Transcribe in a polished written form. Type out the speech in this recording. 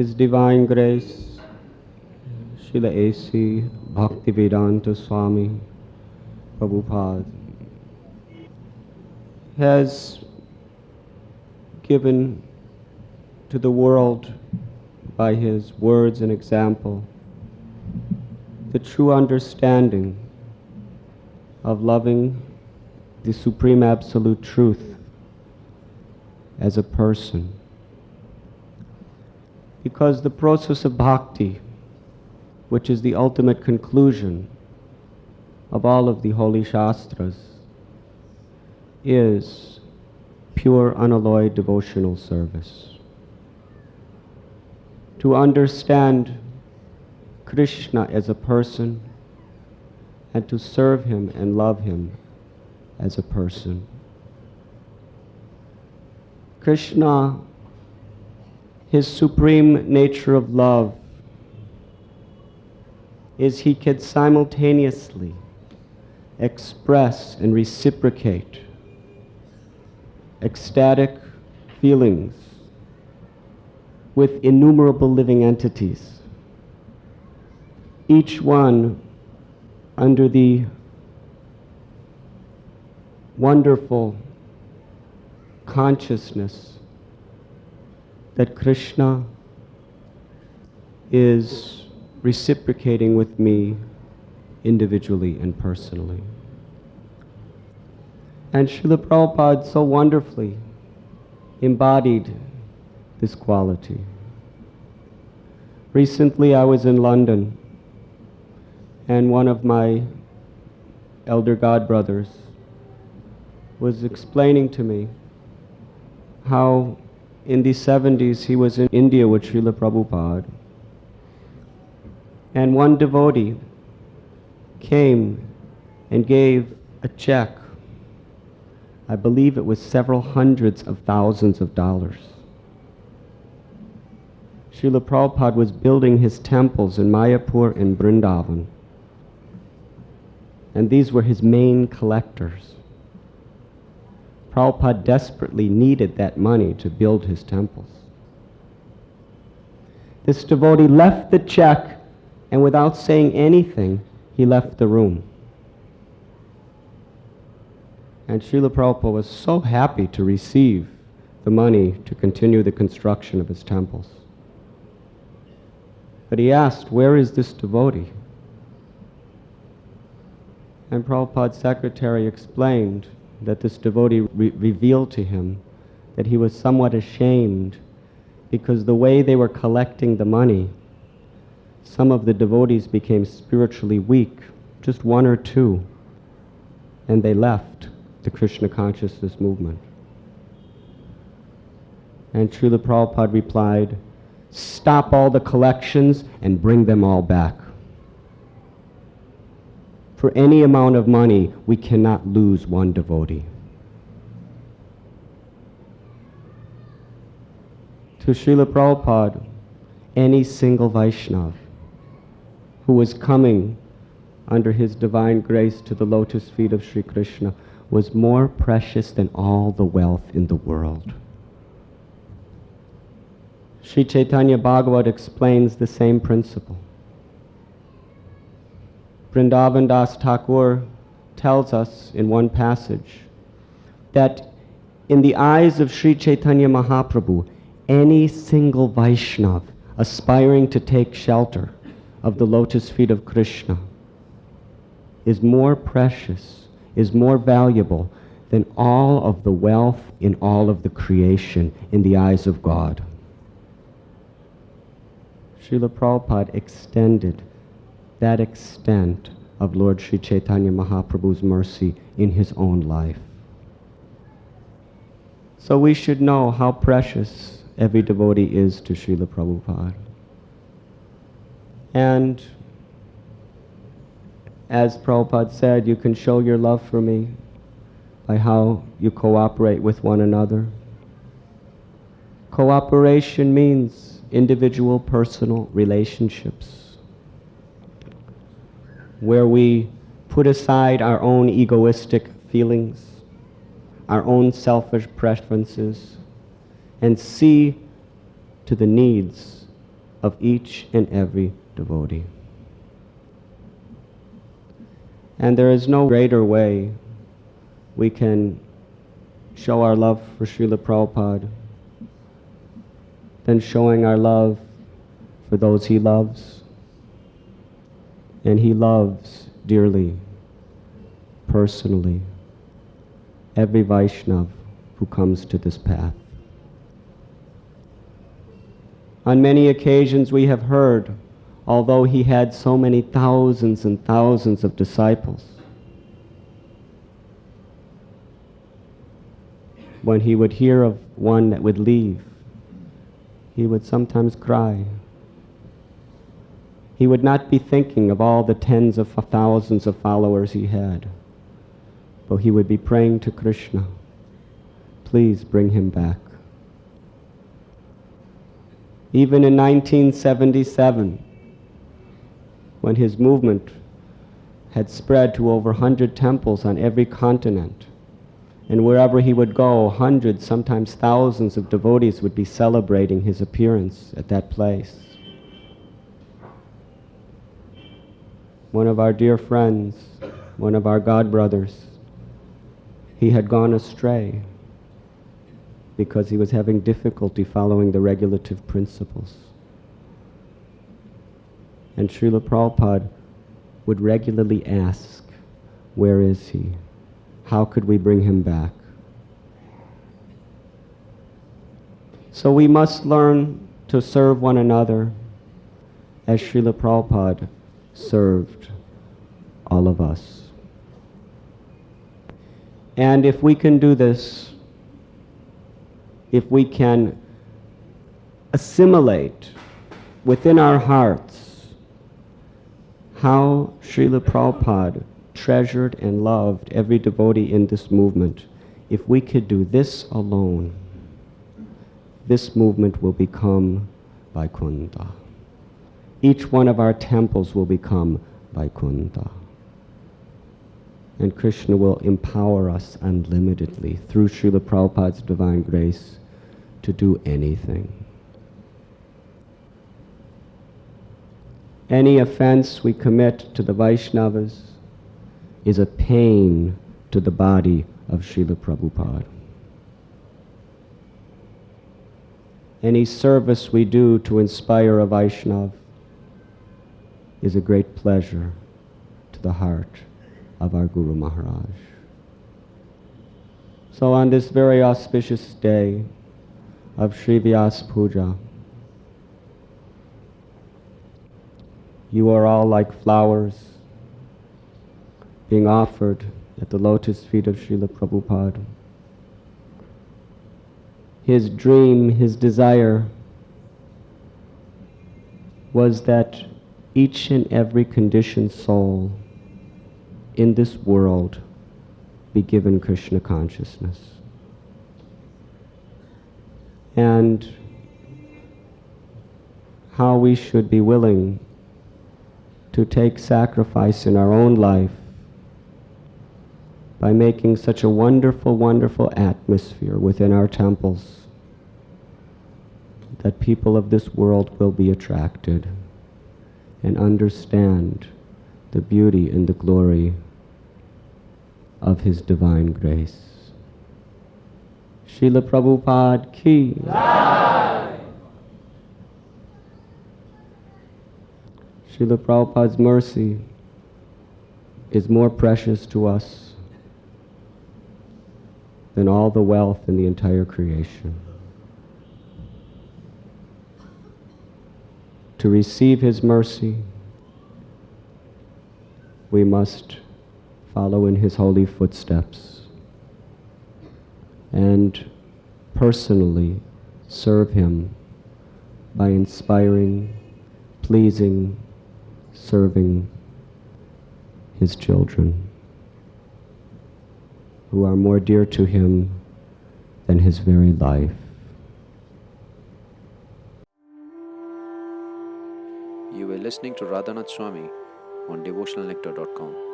His Divine Grace, Srila A.C. Bhaktivedanta Swami Prabhupada, has given to the world by his words and example the true understanding of loving the Supreme Absolute Truth as a person. Because the process of bhakti, which is the ultimate conclusion of all of the holy shastras, is pure unalloyed devotional service. To understand Krishna as a person and to serve him and love him as a person. Krishna, his supreme nature of love, is he can simultaneously express and reciprocate ecstatic feelings with innumerable living entities, each one under the wonderful consciousness that Krishna is reciprocating with me individually and personally. And Srila Prabhupada so wonderfully embodied this quality. Recently I was in London, and one of my elder godbrothers was explaining to me how in the 70s he was in India with Srila Prabhupada, and one devotee came and gave a check. I believe it was several hundreds of thousands of dollars. Srila Prabhupada was building his temples in Mayapur and Vrindavan, and these were his main collectors. Prabhupada desperately needed that money to build his temples. This devotee left the check, and without saying anything, he left the room. And Srila Prabhupada was so happy to receive the money to continue the construction of his temples. But he asked, where is this devotee? And Prabhupada's secretary explained that this devotee revealed to him that he was somewhat ashamed because the way they were collecting the money, some of the devotees became spiritually weak, just one or two, and they left the Krishna Consciousness movement. And Srila Prabhupada replied, stop all the collections and bring them all back. For any amount of money, we cannot lose one devotee. To Srila Prabhupada, any single Vaishnav who was coming under his divine grace to the lotus feet of Sri Krishna was more precious than all the wealth in the world. Sri Chaitanya Bhagavat explains the same principle. Vrindavan Das Thakur tells us in one passage that in the eyes of Sri Chaitanya Mahaprabhu, any single Vaishnav aspiring to take shelter of the lotus feet of Krishna is more precious, is more valuable than all of the wealth in all of the creation in the eyes of God. Srila Prabhupada extended that extent of Lord Sri Chaitanya Mahaprabhu's mercy in his own life. So we should know how precious every devotee is to Srila Prabhupada. And as Prabhupada said, you can show your love for me by how you cooperate with one another. Cooperation means individual personal relationships, where we put aside our own egoistic feelings, our own selfish preferences, and see to the needs of each and every devotee. And there is no greater way we can show our love for Srila Prabhupada than showing our love for those he loves. And he loves dearly, personally, every Vaishnav who comes to this path. On many occasions we have heard, although he had so many thousands and thousands of disciples, when he would hear of one that would leave, he would sometimes cry. He would not be thinking of all the tens of thousands of followers he had, but he would be praying to Krishna, please bring him back. Even in 1977, when his movement had spread to over 100 temples on every continent, and wherever he would go, hundreds, sometimes thousands of devotees would be celebrating his appearance at that place. One of our dear friends, one of our god brothers, he had gone astray because he was having difficulty following the regulative principles. And Srila Prabhupada would regularly ask, where is he? How could we bring him back? So we must learn to serve one another as Srila Prabhupada served all of us. And if we can do this, if we can assimilate within our hearts how Srila Prabhupada treasured and loved every devotee in this movement, if we could do this alone, this movement will become Vaikuntha. Each one of our temples will become Vaikuntha. And Krishna will empower us unlimitedly through Srila Prabhupada's divine grace to do anything. Any offense we commit to the Vaishnavas is a pain to the body of Srila Prabhupada. Any service we do to inspire a Vaishnav is a great pleasure to the heart of our Guru Maharaj. So on this very auspicious day of Sri Vyasapuja, you are all like flowers being offered at the lotus feet of Srila Prabhupada. His dream, his desire was that each and every conditioned soul in this world be given Krishna consciousness. And how we should be willing to take sacrifice in our own life by making such a wonderful, wonderful atmosphere within our temples that people of this world will be attracted and understand the beauty and the glory of His divine grace. Srila Prabhupada ki. Srila Prabhupada's mercy is more precious to us than all the wealth in the entire creation. To receive His mercy, we must follow in His holy footsteps and personally serve Him by inspiring, pleasing, serving His children, who are more dear to Him than His very life. You were listening to Radhanath Swami on devotionalnectar.com.